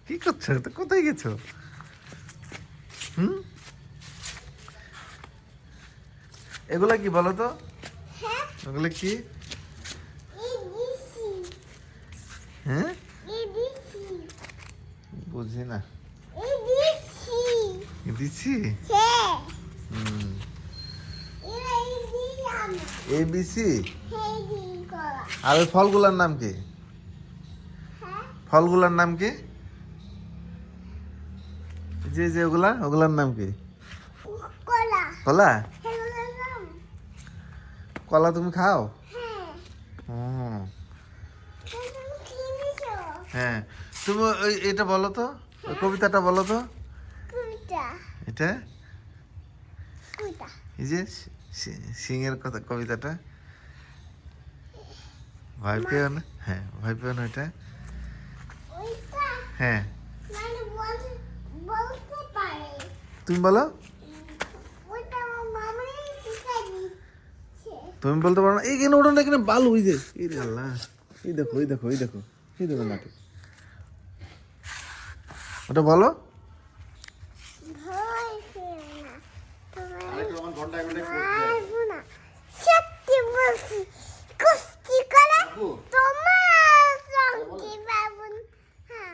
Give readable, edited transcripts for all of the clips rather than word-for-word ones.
কি করছো? তো কোথায় গেছো? হুম, এগুলা কি বলো তো? হ্যাঁ এগুলা কি? এডিসি হ্যাঁ, এডিসি বুঝি না। এডিসি দিচ্ছি। হ্যাঁ হুম, এরা এডিয়াম ABC। হেডি করা আর ওই ফলগুলার নাম কি? হ্যাঁ ফলগুলার নাম কি? যে যে ওগুলার নাম কি? কলা কলা? হেগুলো নাম কলা তুমি খাও? হ্যাঁ হুম, তুমি কিনেছো হ্যাঁ। তুমি ওই এটা বলো তো, ওই কবিতাটা বলো তো। কুটা এটা কুটা এই যে সিংহের কথা, কবিতাটা। ভয় পেও না, হ্যাঁ, ভয় পেও না এটা। ওইটা হ্যাঁ, মানে বলতে পারে তুমি বলো। ওইটা আমার মামাই শিখাই দিচ্ছে তুমি বলতে পারো না? এইখানে ওটা না, এখানে বালু, ওই যে, এই রে আল্লাহ, এই দেখো, এই দেখো, এই দেখো, এই দেখো মাটি। ওটা বলো। ভয় পেও না পারবো না সত্যি বলছি কুস্তি করে তোমার সঙ্গে পাবো না হ্যাঁ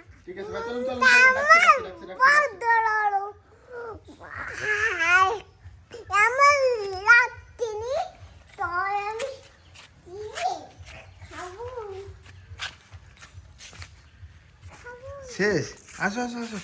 আমার বদলালো আমার লাগতেনি তোর আমি খাবো খাবো শেষ। আসো আসো আসো।